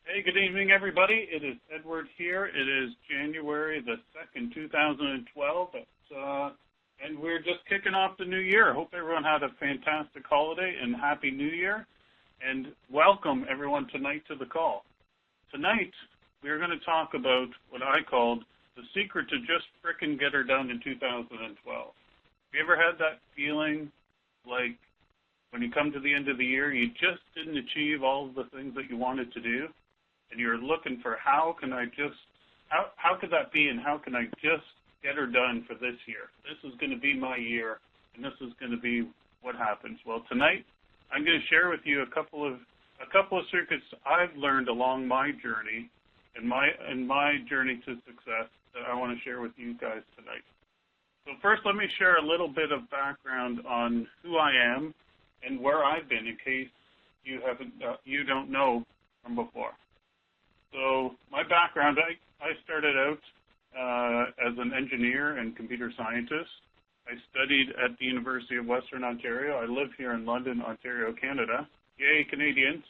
Hey, good evening, everybody. It is Edward here. It is January the 2nd, 2012, and we're just kicking off the new year. I hope everyone had a fantastic holiday and Happy New Year, and welcome everyone tonight to the call. Tonight, we're going to talk about what I called the secret to just frickin' get her done in 2012. Have you ever had that feeling like when you come to the end of the year, you just didn't achieve all of the things that you wanted to do? And you're looking for how could that be, and how can I just get her done for this year? This is going to be my year, and this is going to be what happens. Well, tonight I'm going to share with you a couple of secrets I've learned along my journey and my journey to success that I want to share with you guys tonight. So first, let me share a little bit of background on who I am and where I've been, in case you don't know from before. So my background, I started out as an engineer and computer scientist. I studied at the University of Western Ontario. I live here in London, Ontario, Canada. Yay, Canadians.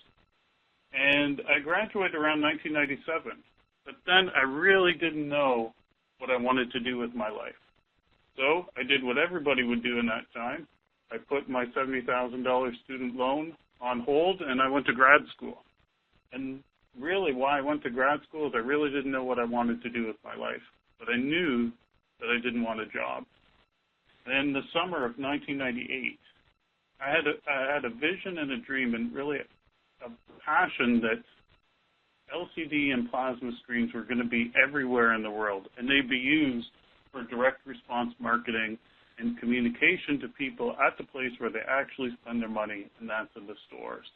And I graduated around 1997. But then I really didn't know what I wanted to do with my life. So I did what everybody would do in that time. I put my $70,000 student loan on hold, and I went to grad school. And really, why I went to grad school is I really didn't know what I wanted to do with my life, but I knew that I didn't want a job. And in the summer of 1998, I had a vision and a dream, and really a passion that LCD and plasma screens were going to be everywhere in the world, and they'd be used for direct response marketing and communication to people at the place where they actually spend their money, and that's in the stores.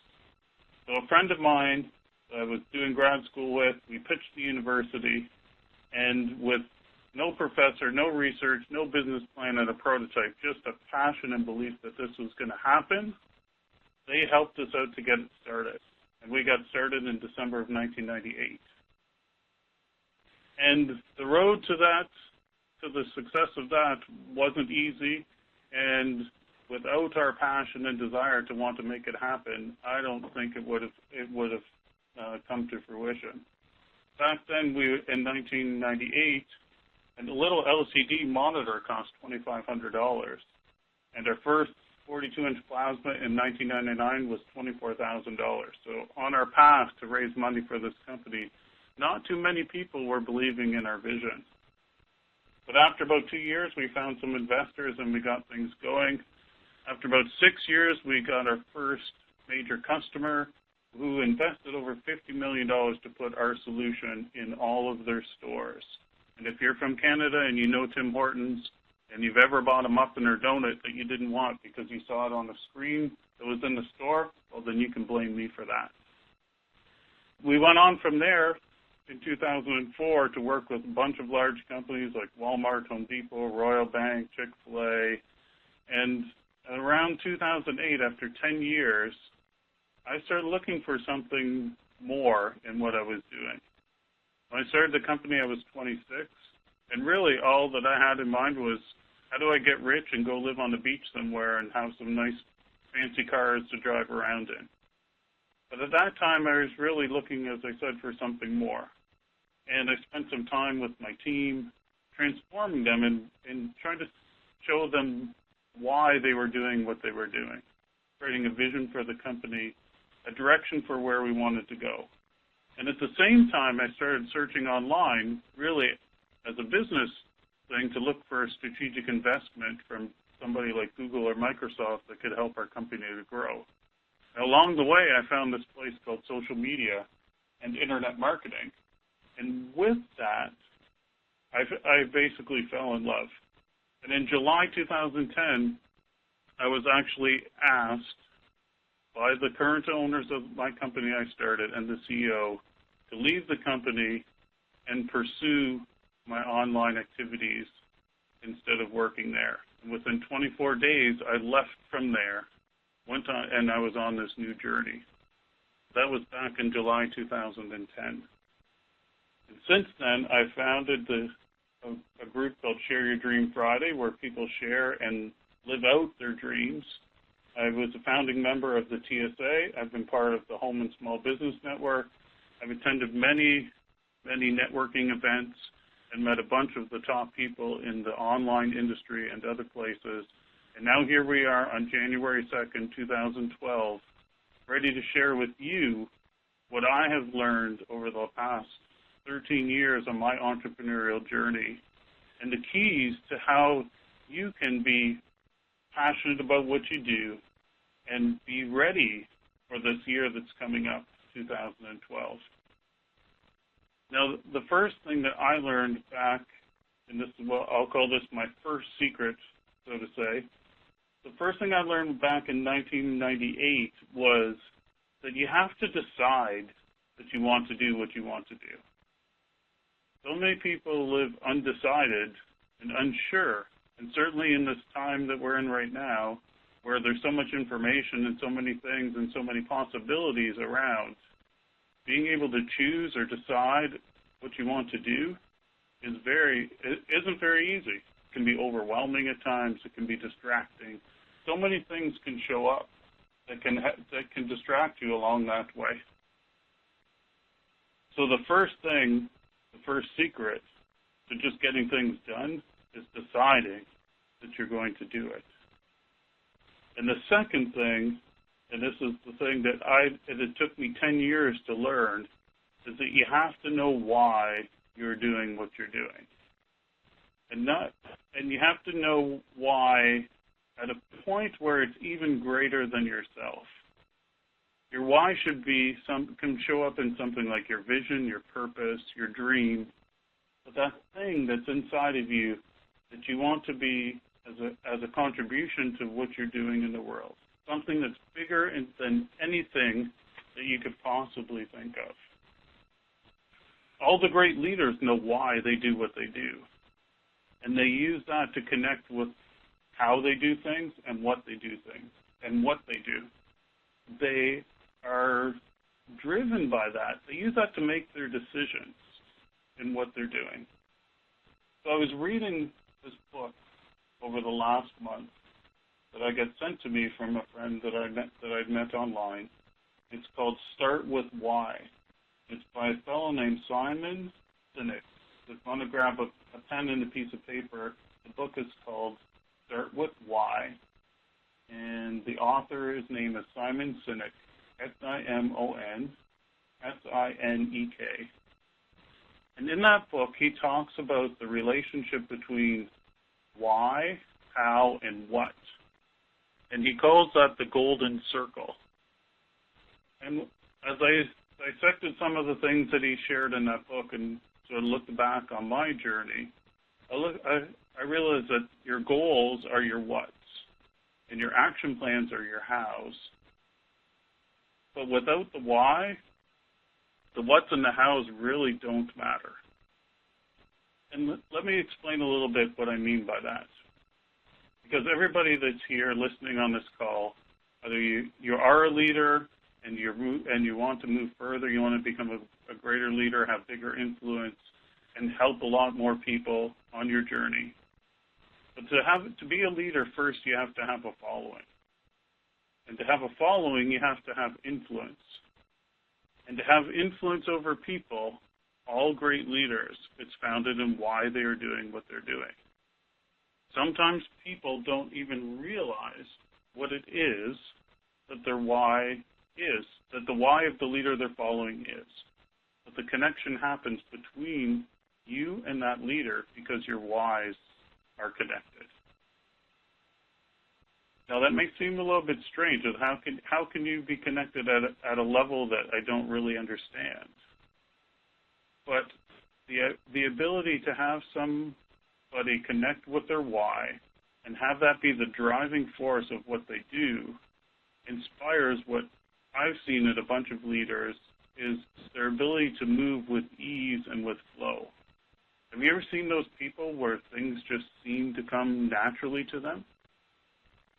So a friend of mine I was doing grad school with, we pitched the university, and with no professor, no research, no business plan, and a prototype, just a passion and belief that this was going to happen, they helped us out to get it started. And we got started in December of 1998. And the road to the success of that wasn't easy, and without our passion and desire to want to make it happen, I don't think it would have come to fruition. Back then, in 1998, and a little LCD monitor cost $2,500, and our first 42-inch plasma in 1999 was $24,000. So on our path to raise money for this company, not too many people were believing in our vision. But after about 2 years, we found some investors and we got things going. After about 6 years, we got our first major customer who invested over $50 million to put our solution in all of their stores. And if you're from Canada and you know Tim Hortons and you've ever bought a muffin or donut that you didn't want because you saw it on the screen that was in the store, well, then you can blame me for that. We went on from there in 2004 to work with a bunch of large companies like Walmart, Home Depot, Royal Bank, Chick-fil-A. And around 2008, after 10 years, I started looking for something more in what I was doing. When I started the company, I was 26, and really all that I had in mind was, how do I get rich and go live on the beach somewhere and have some nice fancy cars to drive around in? But at that time, I was really looking, as I said, for something more. And I spent some time with my team transforming them and trying to show them why they were doing what they were doing, creating a vision for the company, a direction for where we wanted to go. And at the same time, I started searching online, really as a business thing, to look for a strategic investment from somebody like Google or Microsoft that could help our company to grow. And along the way, I found this place called social media and internet marketing. And with that, I basically fell in love. And in July 2010, I was actually asked by the current owners of my company I started and the CEO to leave the company and pursue my online activities instead of working there. And within 24 days, I left from there, went on, and I was on this new journey. That was back in July 2010. And since then, I founded a group called Share Your Dream Friday, where people share and live out their dreams. I was a founding member of the TSA. I've been part of the Home and Small Business Network. I've attended many networking events and met a bunch of the top people in the online industry and other places. And now here we are on January 2nd, 2012, ready to share with you what I have learned over the past 13 years on my entrepreneurial journey and the keys to how you can be passionate about what you do and be ready for this year that's coming up, 2012. Now, the first thing that I learned back, and this is what I'll call this my first secret, so to say, the first thing I learned back in 1998 was that you have to decide that you want to do what you want to do. So many people live undecided and unsure, and certainly in this time that we're in right now, where there's so much information and so many things and so many possibilities around, being able to choose or decide what you want to do isn't very easy. It can be overwhelming at times. It can be distracting. So many things can show up that can distract you along that way. So the first thing, the first secret to just getting things done is deciding that you're going to do it. And the second thing, and this is the thing that it took me 10 years to learn, is that you have to know why you're doing what you're doing. And you have to know why at a point where it's even greater than yourself. Your why can show up in something like your vision, your purpose, your dream, but that thing that's inside of you that you want to be as a contribution to what you're doing in the world. Something that's bigger than anything that you could possibly think of. All the great leaders know why they do what they do. And they use that to connect with how they do things and what they do things and what they do. They are driven by that. They use that to make their decisions in what they're doing. So I was reading this book over the last month that I got sent to me from a friend that I'd met online. It's called Start With Why. It's by a fellow named Simon Sinek. If you want to grab a pen and a piece of paper, the book is called Start With Why. And the author, his name is Simon Sinek, S-I-M-O-N, S-I-N-E-K. And in that book, he talks about the relationship between why, how, and what. And he calls that the golden circle. And as I dissected some of the things that he shared in that book and sort of looked back on my journey, I realized that your goals are your whats, and your action plans are your hows. But without the why, the whats and the hows really don't matter. And let me explain a little bit what I mean by that. Because everybody that's here listening on this call, whether you are a leader and you want to move further, you want to become a greater leader, have bigger influence, and help a lot more people on your journey. But to be a leader, first you have to have a following. And to have a following, you have to have influence. And to have influence over people, all great leaders, it's founded in why they are doing what they're doing. Sometimes people don't even realize what it is that their why is, that the why of the leader they're following is. But the connection happens between you and that leader because your whys are connected. Now that may seem a little bit strange. How can you be connected at a level that I don't really understand? But the ability to have somebody connect with their why and have that be the driving force of what they do inspires what I've seen in a bunch of leaders is their ability to move with ease and with flow. Have you ever seen those people where things just seem to come naturally to them?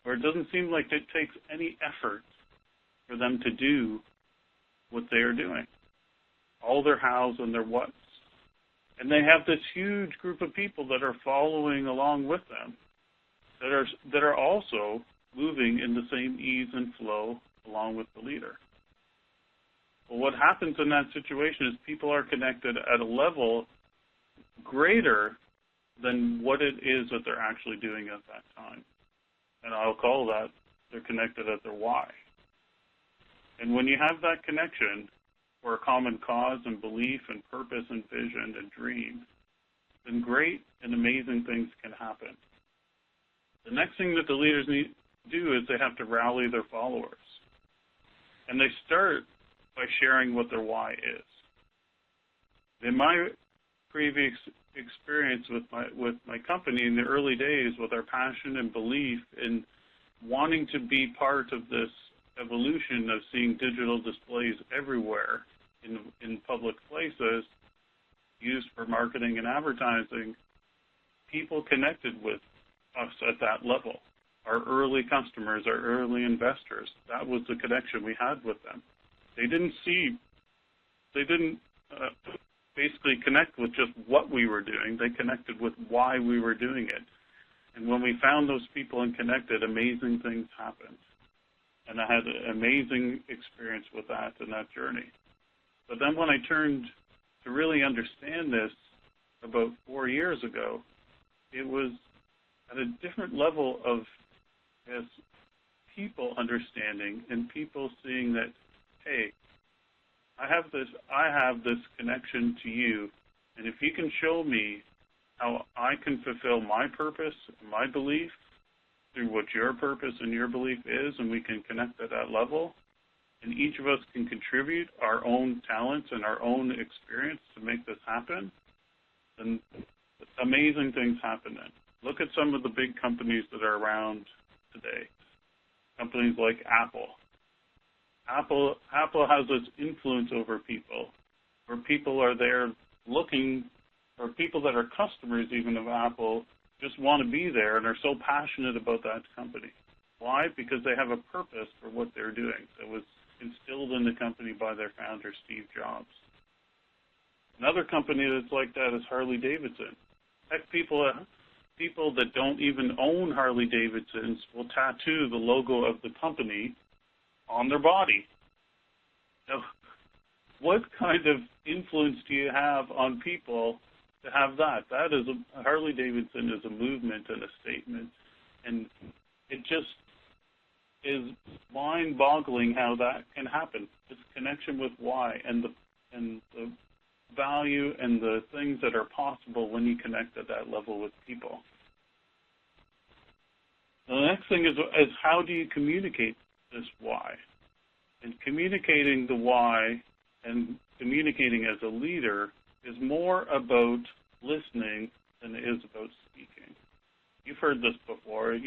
Where it doesn't seem like it takes any effort for them to do what they are doing. All their hows and their whats. And they have this huge group of people that are following along with them that are also moving in the same ease and flow along with the leader. Well, what happens in that situation is people are connected at a level greater than what it is that they're actually doing at that time. And I'll call that they're connected at their why. And when you have that connection for a common cause and belief and purpose and vision and dream, then great and amazing things can happen. The next thing that the leaders need to do is they have to rally their followers. And they start by sharing what their why is. In my previous experience with my company in the early days, with our passion and belief in wanting to be part of this evolution of seeing digital displays everywhere in public places used for marketing and advertising, people connected with us at that level. Our early customers, our early investors, that was the connection we had with them. They didn't basically connect with just what we were doing. They connected with why we were doing it. And when we found those people and connected, amazing things happened. And I had an amazing experience with that in that journey. But then when I turned to really understand this about 4 years ago, it was at a different level of people understanding and people seeing that, hey, I have this connection to you, and if you can show me how I can fulfill my purpose and my belief through what your purpose and your belief is, and we can connect at that level, and each of us can contribute our own talents and our own experience to make this happen, then amazing things happen then. Look at some of the big companies that are around today. Companies like Apple. Apple has this influence over people, where people are there looking, or people that are customers even of Apple just want to be there and are so passionate about that company. Why? Because they have a purpose for what they're doing that was instilled in the company by their founder, Steve Jobs. Another company that's like that is Harley Davidson. Heck, people that don't even own Harley Davidsons will tattoo the logo of the company on their body. Now, what kind of influence do you have on people to have that? That is Harley Davidson is a movement and a statement, and it just is mind-boggling how that can happen. This connection with why and the value and the things that are possible when you connect at that level with people. The next thing is how do you communicate this why? And communicating the why and communicating as a leader is more about listening than it is about speaking. You've heard this before.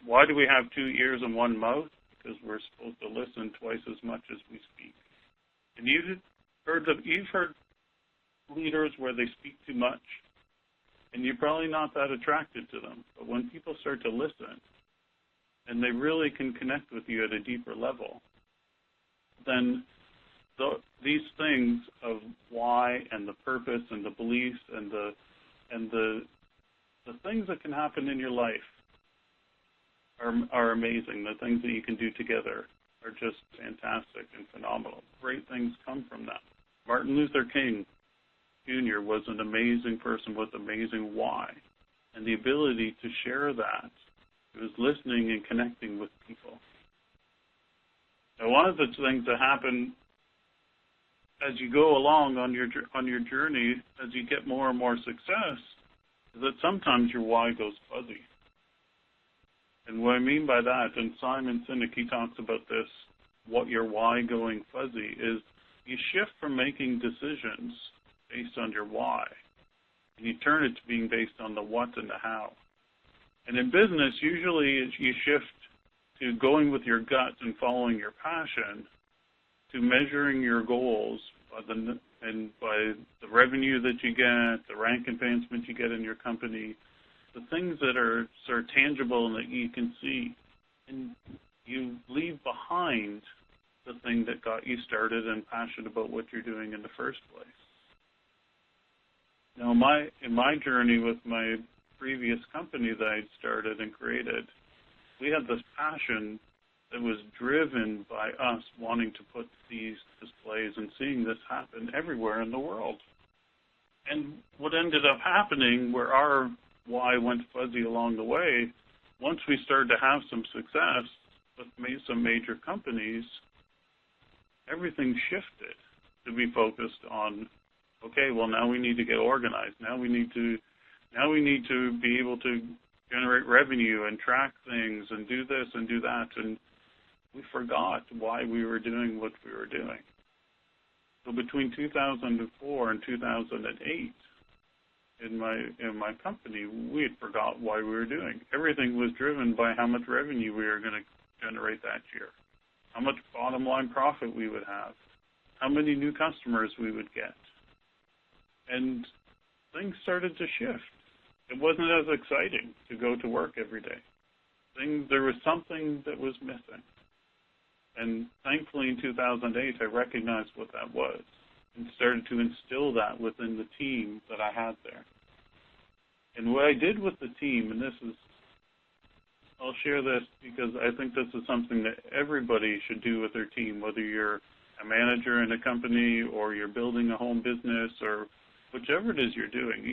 Why do we have 2 ears and 1 mouth? Because we're supposed to listen twice as much as we speak. And you've heard leaders where they speak too much, and you're probably not that attracted to them. But when people start to listen, and they really can connect with you at a deeper level, then these things of why and the purpose and the beliefs and the things that can happen in your life are amazing. The things that you can do together are just fantastic and phenomenal. Great things come from that. Martin Luther King Jr. was an amazing person with amazing why, and the ability to share that. It was listening and connecting with people. Now, one of the things that happen as you go along on your journey, as you get more and more success, is that sometimes your why goes fuzzy. And what I mean by that, and Simon Sinek, he talks about this, what your why going fuzzy is, you shift from making decisions based on your why, and you turn it to being based on the what and the how. And in business, usually you shift to going with your gut and following your passion to measuring your goals by the revenue that you get, the rank advancement you get in your company, the things that are sort of tangible and that you can see, and you leave behind the thing that got you started and passionate about what you're doing in the first place. Now, in my journey with my previous company that I'd started and created, we had this passion that was driven by us wanting to put these displays and seeing this happen everywhere in the world. And what ended up happening, where our why went fuzzy along the way, once we started to have some success with some major companies, everything shifted to be focused on, okay, well, now we need to get organized. Now we need to be able to generate revenue and track things and do this and do that. And we forgot why we were doing what we were doing. So between 2004 and 2008, in my company, we had forgot why we were doing. Everything was driven by how much revenue we were going to generate that year, how much bottom line profit we would have, how many new customers we would get. And things started to shift. It wasn't as exciting to go to work every day. There was something that was missing. And thankfully in 2008, I recognized what that was and started to instill that within the team that I had there. And what I did with the team, and I'll share this because I think this is something that everybody should do with their team, whether you're a manager in a company or you're building a home business or whichever it is you're doing,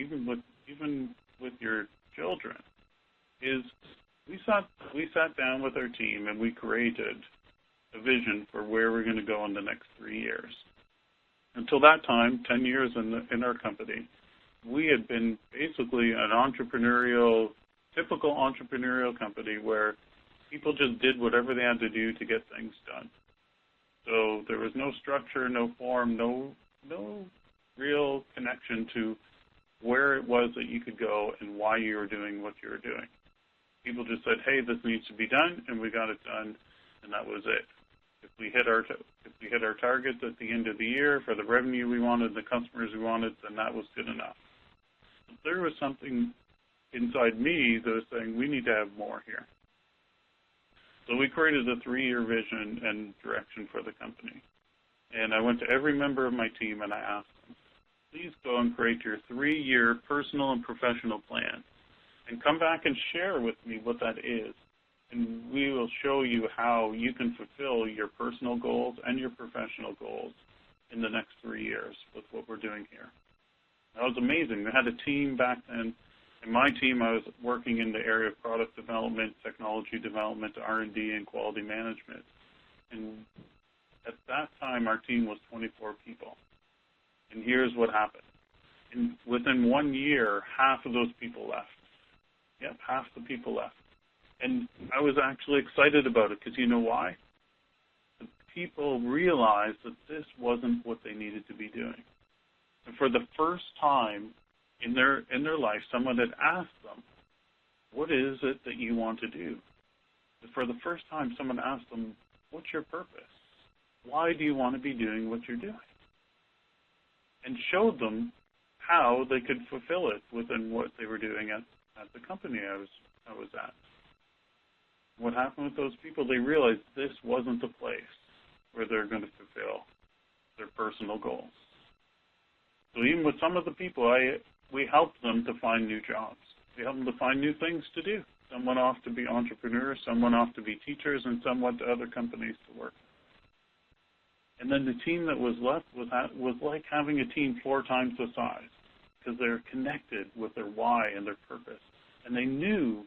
even with your children, is we sat down with our team and we created a vision for where we're going to go in the next 3 years. Until that time, 10 years in our company, we had been basically an typical entrepreneurial company where people just did whatever they had to do to get things done. So there was no structure, no form, no real connection to where it was that you could go and why you were doing what you were doing. People just said, hey, this needs to be done, and we got it done, and that was it. If we hit our targets at the end of the year for the revenue we wanted, the customers we wanted, then that was good enough. But there was something inside me that was saying, we need to have more here. So we created a 3-year vision and direction for the company. And I went to every member of my team and I asked them, please go and create your 3-year personal and professional plan and come back and share with me what that is. And we will show you how you can fulfill your personal goals and your professional goals in the next 3 years with what we're doing here. That was amazing. We had a team back then. In my team, I was working in the area of product development, technology development, R&D, and quality management. And at that time, our team was 24 people. And here's what happened. Within 1 year, half of those people left. Yep, half the people left. And I was actually excited about it because you know why? The people realized that this wasn't what they needed to be doing. And for the first time in their life, someone had asked them, what is it that you want to do? And for the first time, someone asked them, what's your purpose? Why do you want to be doing what you're doing? And showed them how they could fulfill it within what they were doing at the company I was at. What happened with those people? They realized this wasn't the place where they're going to fulfill their personal goals. So even with some of the people, we helped them to find new jobs. We helped them to find new things to do. Some went off to be entrepreneurs, some went off to be teachers, and some went to other companies to work. And then the team that was left was like having a team 4 times the size because they're connected with their why and their purpose. And they knew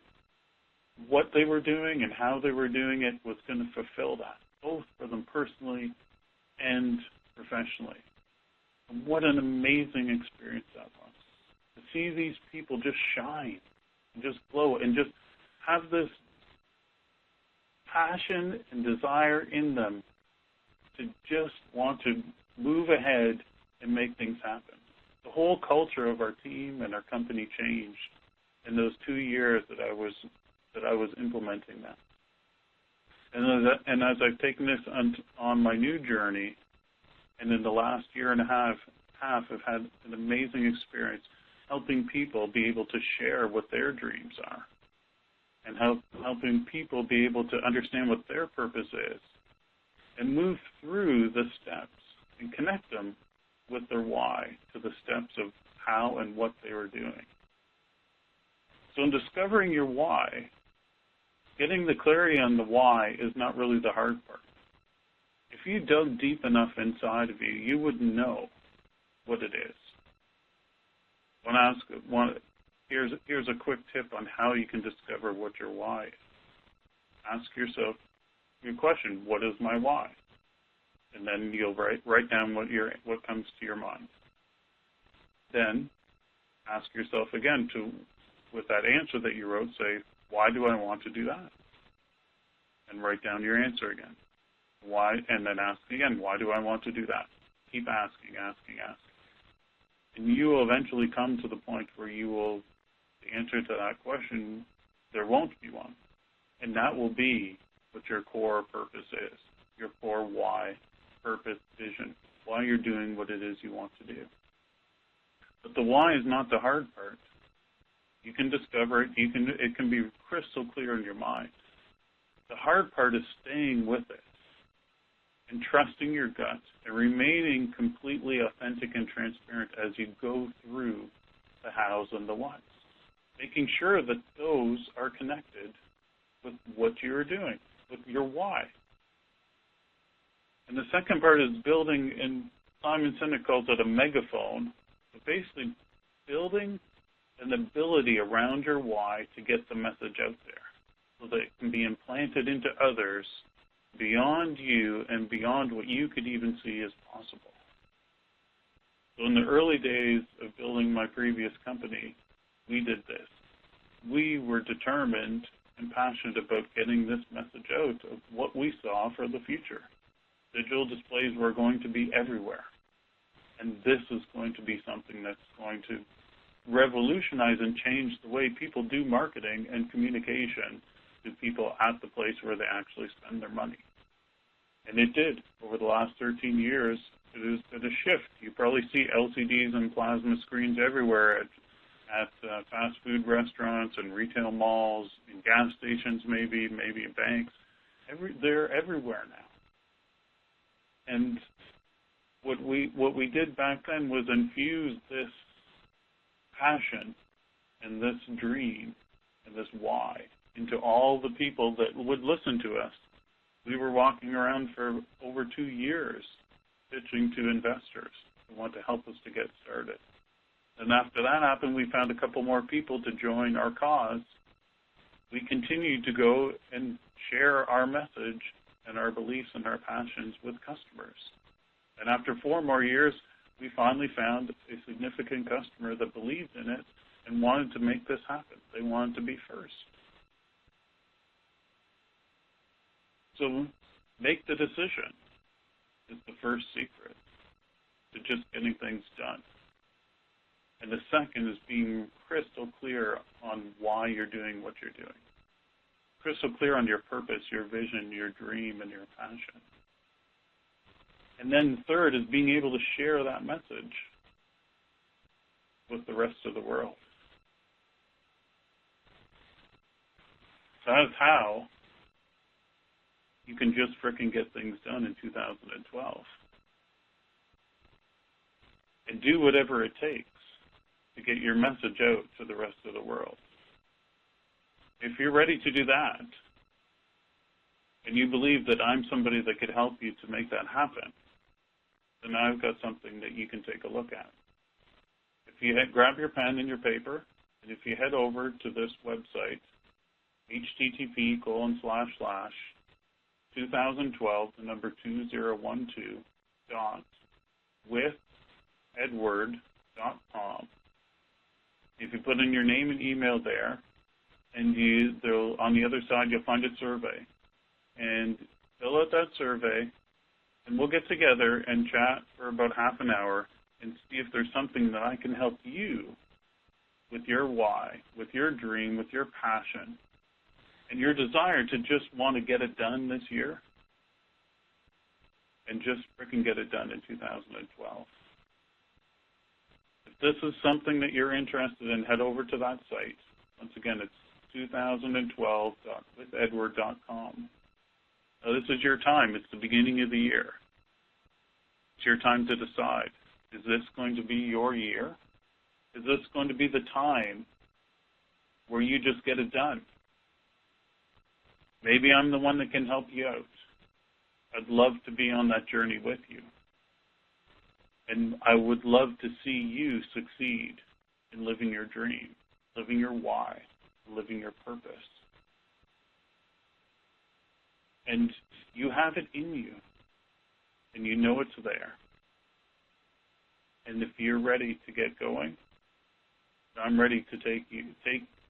what they were doing and how they were doing it was going to fulfill that, both for them personally and professionally. And what an amazing experience that was. To see these people just shine and just glow and just have this passion and desire in them to just want to move ahead and make things happen. The whole culture of our team and our company changed in those 2 years that I was implementing that. And as I've taken this on my new journey, and in the last year and a half, I've had an amazing experience helping people be able to share what their dreams are and helping people be able to understand what their purpose is and move through the steps and connect them with their why to the steps of how and what they were doing. So in discovering your why, Getting the clarity on the why is not really the hard part. If you dug deep enough inside of you, you would know what it is. Here's a quick tip on how you can discover what your why is. Ask yourself your question, what is my why? And then you'll write down what comes to your mind. Then ask yourself again with that answer that you wrote, say, why do I want to do that? And write down your answer again. Why? And then ask again, why do I want to do that? Keep asking. And you will eventually come to the point where the answer to that question, there won't be one. And that will be what your core purpose is, your core why, purpose, vision, why you're doing what it is you want to do. But the why is not the hard part. You can discover it. It can be crystal clear in your mind. The hard part is staying with it and trusting your gut and remaining completely authentic and transparent as you go through the hows and the whats, making sure that those are connected with what you're doing, with your why. And the second part is building, and Simon Sinek calls it a megaphone, but basically building an ability around your why to get the message out there so that it can be implanted into others beyond you and beyond what you could even see as possible. So in the early days of building my previous company, we did this. We were determined and passionate about getting this message out of what we saw for the future. Digital displays were going to be everywhere. And this is going to be something that's going to revolutionize and change the way people do marketing and communication to people at the place where they actually spend their money. And it did. Over the last 13 years, it has been a shift. You probably see LCDs and plasma screens everywhere at fast food restaurants and retail malls, in gas stations maybe in banks. They're everywhere now. And what we did back then was infuse this passion and this dream and this why into all the people that would listen to us. We were walking around for over 2 years pitching to investors who want to help us to get started. And after that happened, we found a couple more people to join our cause. We continued to go and share our message and our beliefs and our passions with customers. And after 4 more years, we finally found a significant customer that believed in it and wanted to make this happen. They wanted to be first. So make the decision is the first secret to just getting things done. And the second is being crystal clear on why you're doing what you're doing. Crystal clear on your purpose, your vision, your dream, and your passion. And then third is being able to share that message with the rest of the world. So that's how you can just frickin' get things done in 2012. And do whatever it takes to get your message out to the rest of the world. If you're ready to do that, and you believe that I'm somebody that could help you to make that happen, then I've got something that you can take a look at. If you grab your pen and your paper, and if you head over to this website, http://2012, the number 2012, withedward.com. If you put in your name and email there, and on the other side you'll find a survey. And fill out that survey, and we'll get together and chat for about half an hour and see if there's something that I can help you with your why, with your dream, with your passion, and your desire to just want to get it done this year and just frickin' get it done in 2012. If this is something that you're interested in, head over to that site. Once again, it's 2012.withedward.com. Now, this is your time. It's the beginning of the year. It's your time to decide. Is this going to be your year? Is this going to be the time where you just get it done? Maybe I'm the one that can help you out. I'd love to be on that journey with you. And I would love to see you succeed in living your dream, living your why, living your purpose. And you have it in you, and you know it's there. And if you're ready to get going, I'm ready to take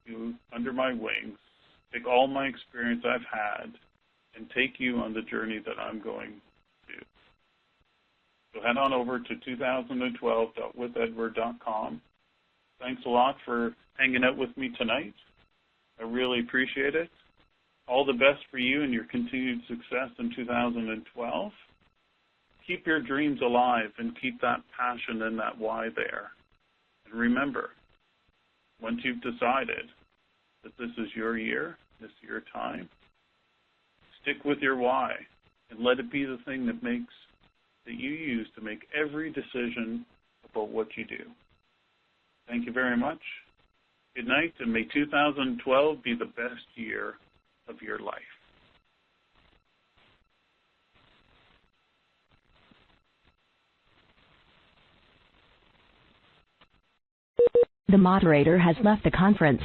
you under my wings, take all my experience I've had, and take you on the journey that I'm going to. So head on over to 2012.withedward.com. Thanks a lot for hanging out with me tonight. I really appreciate it. All the best for you and your continued success in 2012. Keep your dreams alive and keep that passion and that why there. And remember, once you've decided that this is your year, this is your time, stick with your why and let it be the thing that you use to make every decision about what you do. Thank you very much. Good night, and may 2012 be the best year of your life. The moderator has left the conference.